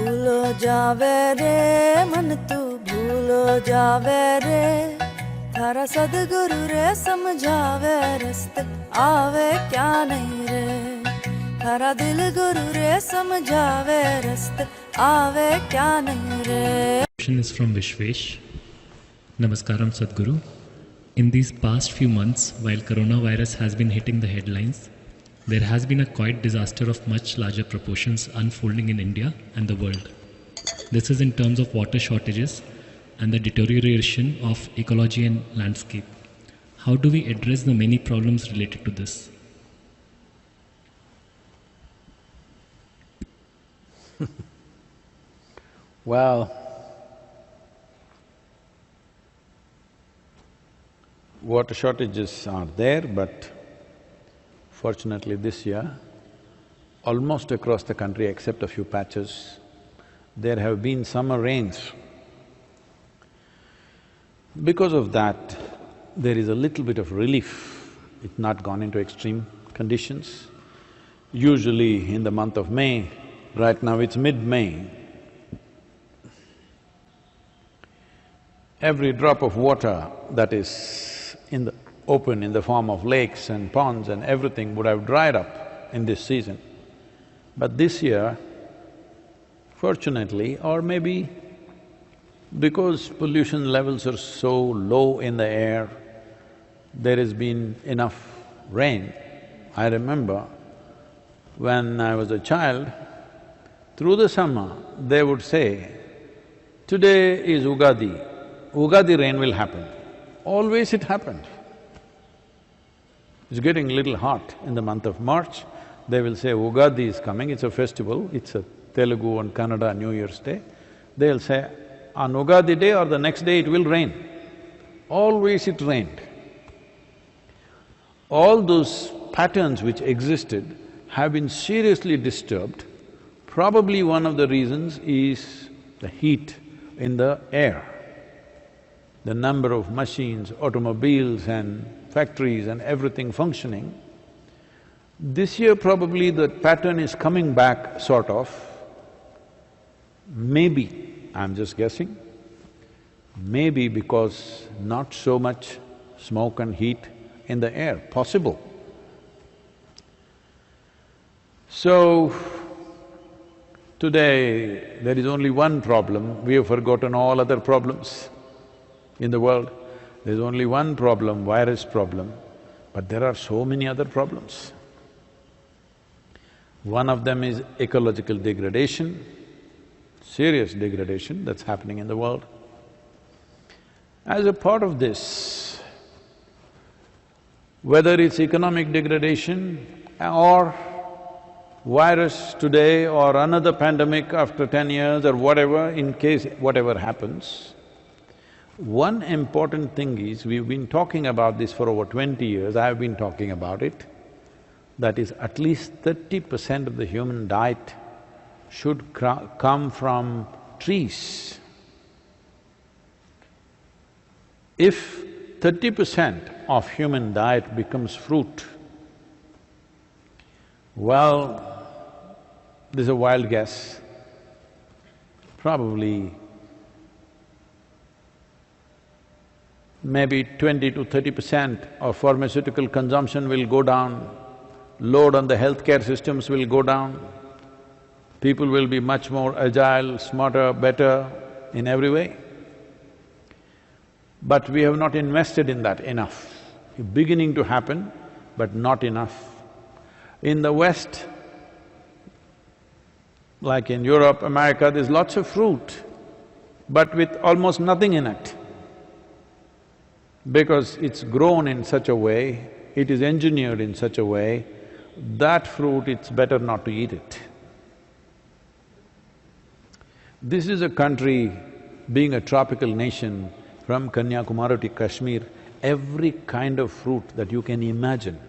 भूलो जावे रे मन तू भूलो जावे रे थारा सदगुरु रे समझावे रस्ते आवे क्या नहीं रे थारा दिल गुरु रे समझावे रस्ते आवे क्या नहीं रे. Question is from Vishwesh. Namaskaram Sadhguru. In these past few months, while coronavirus has been hitting the headlines, there has been a quite disaster of much larger proportions unfolding in India and the world. This is in terms of water shortages and the deterioration of ecology and landscape. How do we address the many problems related to this? Well, water shortages are there, but fortunately this year, almost across the country except a few patches, there have been summer rains. Because of that, there is a little bit of relief. It's not gone into extreme conditions. Usually in the month of May, right now it's mid-May, every drop of water that is in the open in the form of lakes and ponds and everything would have dried up in this season. But this year, fortunately, or maybe because pollution levels are so low in the air, there has been enough rain. I remember when I was a child, through the summer, they would say, "Today is Ugadi, Ugadi rain will happen." Always it happened. It's getting a little hot in the month of March, they will say Ugadi is coming, it's a festival, it's a Telugu and Kannada New Year's Day. They'll say, on Ugadi day or the next day it will rain. Always it rained. All those patterns which existed have been seriously disturbed. Probably one of the reasons is the heat in the air. The number of machines, automobiles and factories and everything functioning. This year probably the pattern is coming back, sort of. Maybe, I'm just guessing, maybe because not so much smoke and heat in the air, possible. So, today there is only one problem, we have forgotten all other problems in the world. There's only one problem, virus problem, but there are so many other problems. One of them is ecological degradation, serious degradation that's happening in the world. As a part of this, whether it's economic degradation or virus today or another pandemic after 10 years or whatever, in case whatever happens, one important thing is, we've been talking about this for over 20 years, I've been talking about it, that is at least 30% of the human diet should come from trees. If 30% of human diet becomes fruit, well, this is a wild guess, probably maybe 20 to 30% of pharmaceutical consumption will go down, load on the healthcare systems will go down, people will be much more agile, smarter, better in every way. But we have not invested in that enough. It's beginning to happen, but not enough. In the West, like in Europe, America, there's lots of fruit, but with almost nothing in it. Because it's grown in such a way, it is engineered in such a way, that fruit, it's better not to eat it. This is a country, being a tropical nation, from Kanyakumari to Kashmir, every kind of fruit that you can imagine.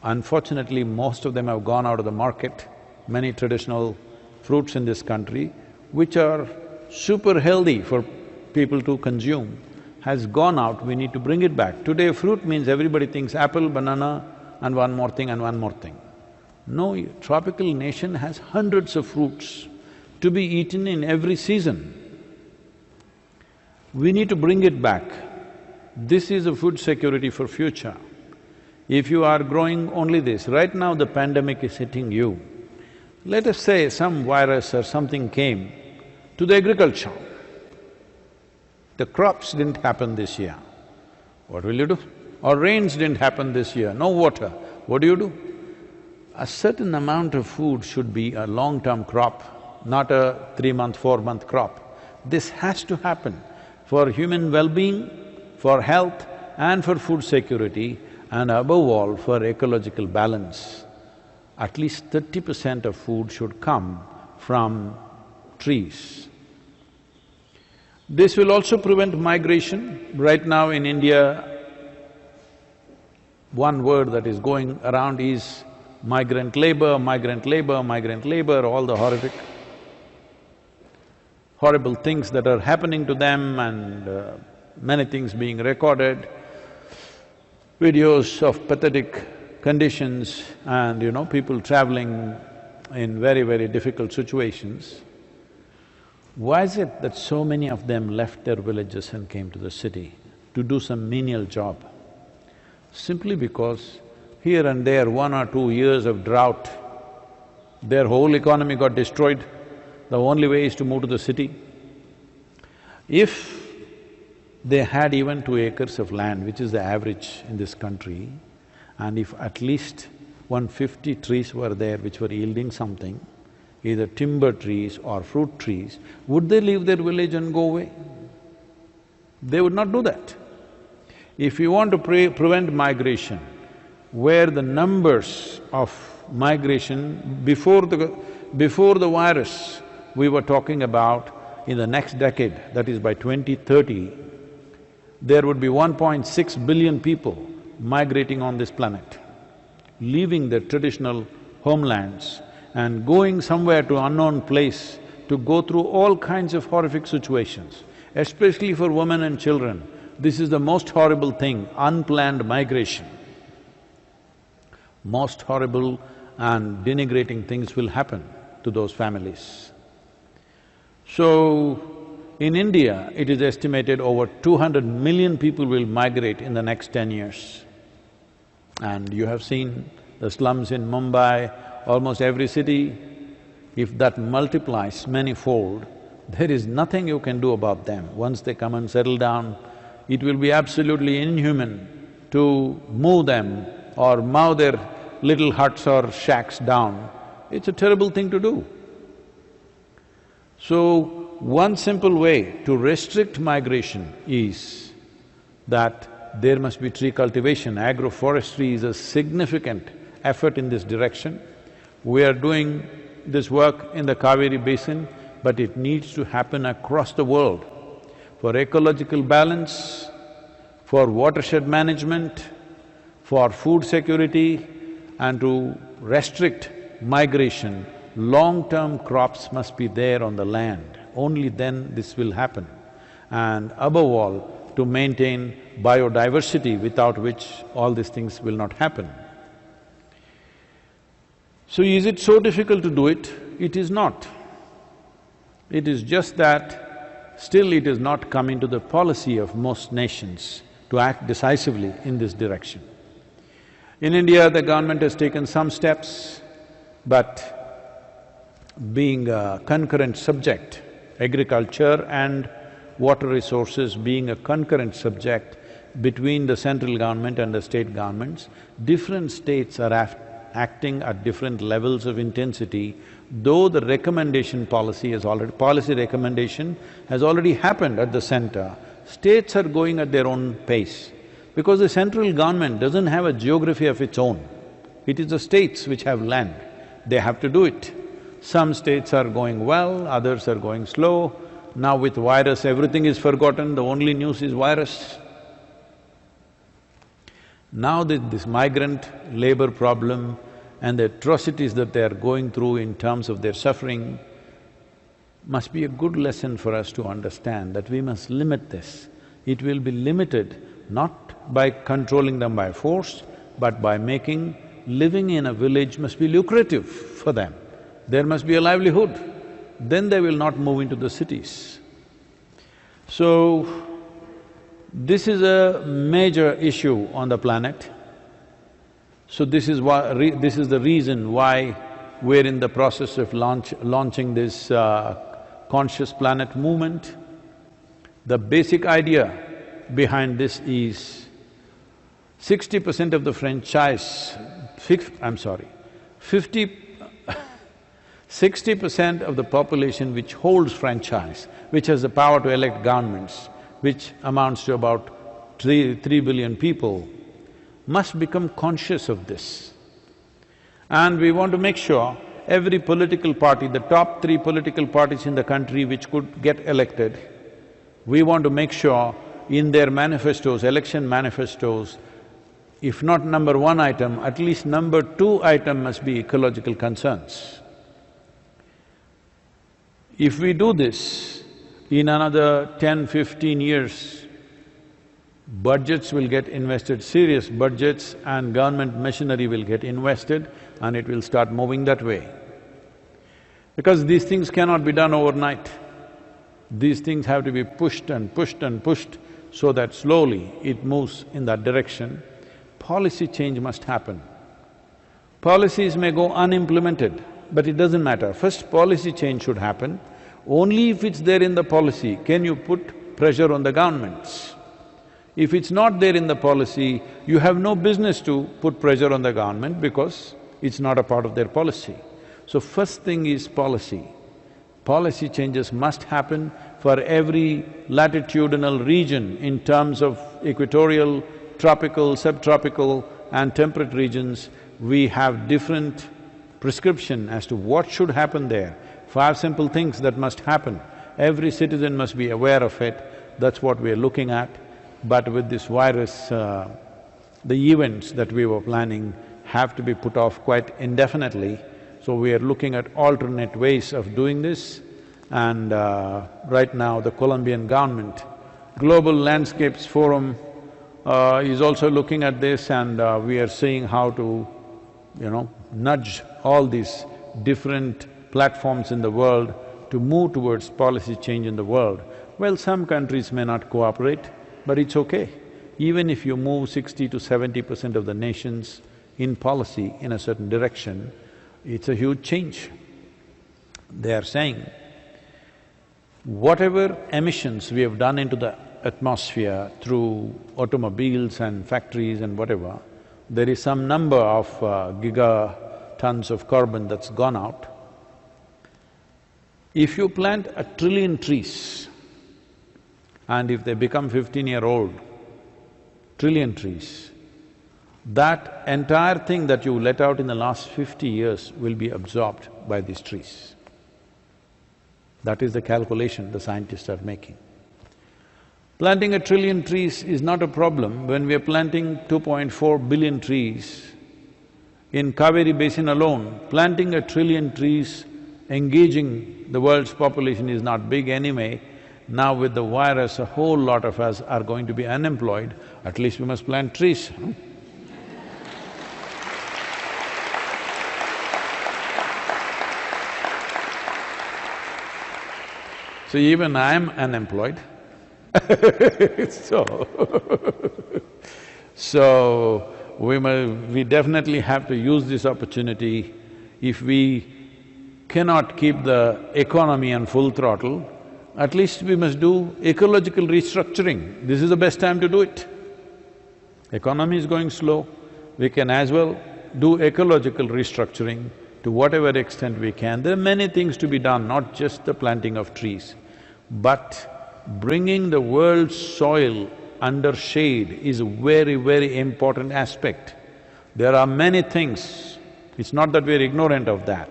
Unfortunately, most of them have gone out of the market, many traditional fruits in this country, which are super healthy for people to consume, has gone out, we need to bring it back. Today fruit means everybody thinks apple, banana and one more thing and one more thing. No, tropical nation has hundreds of fruits. to be eaten in every season. We need to bring it back. This is a food security for future. If you are growing only this, right now the pandemic is hitting you. Let us say some virus or something came to the agriculture. The crops didn't happen this year. What will you do? Or rains didn't happen this year, no water. What do? A certain amount of food should be a long-term crop, not a 3-month, 4-month crop. This has to happen for human well-being, for health and for food security, and above all for ecological balance. At least 30% of food should come from trees. This will also prevent migration. Right now in India, one word that is going around is migrant labor, migrant labor, migrant labor, all the horrible things that are happening to them and many things being recorded, videos of pathetic conditions and people traveling in very, very difficult situations. Why is it that so many of them left their villages and came to the city to do some menial job? Simply because here and there, 1 or 2 years of drought, their whole economy got destroyed. The only way is to move to the city. If they had even 2 acres of land, which is the average in this country, and if at least 150 trees were there which were yielding something, either timber trees or fruit trees, would they leave their village and go away? They would not do that. If you want to prevent migration, where the numbers of migration before the virus, we were talking about in the next decade, that is by 2030, there would be 1.6 billion people migrating on this planet, leaving their traditional homelands and going somewhere to unknown place to go through all kinds of horrific situations, especially for women and children. This is the most horrible thing, unplanned migration. Most horrible and denigrating things will happen to those families. So, in India, it is estimated over 200 million people will migrate in the next 10 years. And you have seen the slums in Mumbai, almost every city. If that multiplies many-fold, there is nothing you can do about them. Once they come and settle down, it will be absolutely inhuman to move them or mow their little huts or shacks down. It's a terrible thing to do. So, one simple way to restrict migration is that there must be tree cultivation. Agroforestry is a significant effort in this direction. We are doing this work in the Kaveri basin, but it needs to happen across the world for ecological balance, for watershed management, for food security, and to restrict migration. Long-term crops must be there on the land, only then this will happen. And above all, to maintain biodiversity, without which all these things will not happen. So is it so difficult to do it? It is not. It is just that still it is not come into the policy of most nations to act decisively in this direction. In India, the government has taken some steps, but being a concurrent subject, agriculture and water resources being a concurrent subject between the central government and the state governments, different states are acting at different levels of intensity, though the recommendation policy recommendation has already happened at the center. States are going at their own pace, because the central government doesn't have a geography of its own. It is the states which have land, they have to do it. Some states are going well, others are going slow. Now with virus, everything is forgotten, the only news is virus. Now this migrant labor problem and the atrocities that they are going through in terms of their suffering must be a good lesson for us to understand that we must limit this. It will be limited not by controlling them by force, but by making living in a village must be lucrative for them. There must be a livelihood. then they will not move into the cities. So, this is a major issue on the planet. So this is this is the reason why we're in the process of launching this conscious planet movement. The basic idea behind this is 60% of the franchise, 60% of the population which holds franchise, which has the power to elect governments, which amounts to about 3 billion people, must become conscious of this. And we want to make sure every political party, the top 3 political parties in the country which could get elected, we want to make sure in their manifestos, election manifestos, if not number 1 item, at least number 2 item must be ecological concerns. If we do this, in another 10-15 years, budgets will get invested, serious budgets, and government machinery will get invested and it will start moving that way. Because these things cannot be done overnight. These things have to be pushed and pushed and pushed so that slowly it moves in that direction. Policy change must happen. Policies may go unimplemented, but it doesn't matter. First, policy change should happen. Only if it's there in the policy can you put pressure on the governments. If it's not there in the policy, you have no business to put pressure on the government because it's not a part of their policy. So first thing is policy. Policy changes must happen for every latitudinal region in terms of equatorial, tropical, subtropical and temperate regions. We have different prescription as to what should happen there. 5 simple things that must happen. Every citizen must be aware of it. That's what we're looking at. But with this virus, the events that we were planning have to be put off quite indefinitely. So we are looking at alternate ways of doing this. And right now the Colombian government, Global Landscapes Forum is also looking at this, and we are seeing how to, nudge all these different platforms in the world to move towards policy change in the world. Well, some countries may not cooperate, but it's okay. Even if you move 60 to 70% of the nations in policy in a certain direction, it's a huge change. They are saying, whatever emissions we have done into the atmosphere through automobiles and factories and whatever, there is some number of gigatons of carbon that's gone out. If you plant 1 trillion trees, and if they become 15-year-old, trillion trees, that entire thing that you let out in the last 50 years will be absorbed by these trees. That is the calculation the scientists are making. Planting 1 trillion trees is not a problem. When we are planting 2.4 billion trees, in Kaveri Basin alone, planting 1 trillion trees, engaging the world's population is not big anyway. Now with the virus, a whole lot of us are going to be unemployed, at least we must plant trees, So even I'm unemployed so we definitely have to use this opportunity. If we cannot keep the economy on full throttle, at least we must do ecological restructuring. This is the best time to do it. Economy is going slow, we can as well do ecological restructuring to whatever extent we can. There are many things to be done, not just the planting of trees, but bringing the world's soil under shade is a very, very important aspect. There are many things, it's not that we're ignorant of that,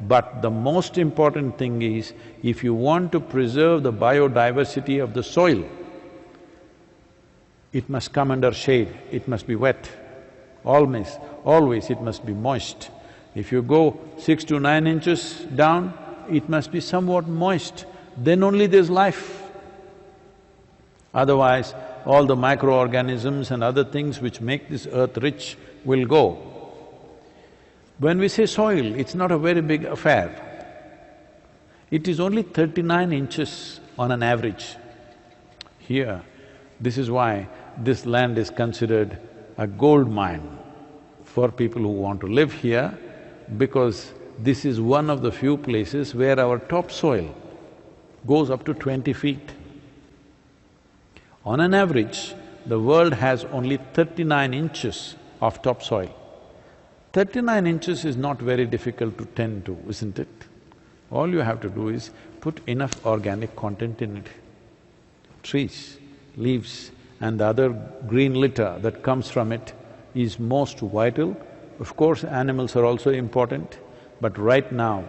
but the most important thing is, if you want to preserve the biodiversity of the soil, it must come under shade, it must be wet. Always it must be moist. If you go 6 to 9 inches down, it must be somewhat moist, then only there's life. Otherwise, all the microorganisms and other things which make this earth rich will go. When we say soil, it's not a very big affair. It is only 39 inches on an average. Here, this is why this land is considered a gold mine for people who want to live here, because this is one of the few places where our topsoil goes up to 20 feet. On an average, the world has only 39 inches of topsoil. 39 inches is not very difficult to tend to, isn't it? All you have to do is put enough organic content in it. Trees, leaves and the other green litter that comes from it is most vital. Of course, animals are also important, but right now,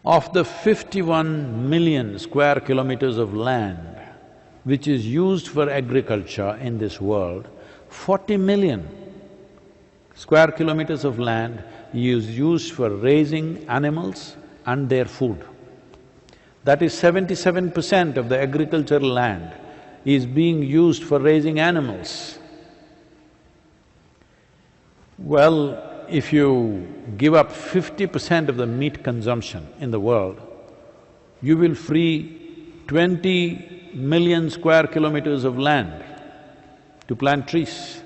of the 51 million square kilometers of land which is used for agriculture in this world, 40 million square kilometers of land is used for raising animals and their food. That is 77% of the agricultural land is being used for raising animals. Well, if you give up 50% of the meat consumption in the world, you will free 20 million square kilometers of land to plant trees.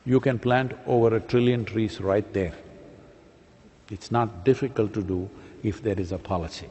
You can plant over 1 trillion trees right there. It's not difficult to do if there is a policy.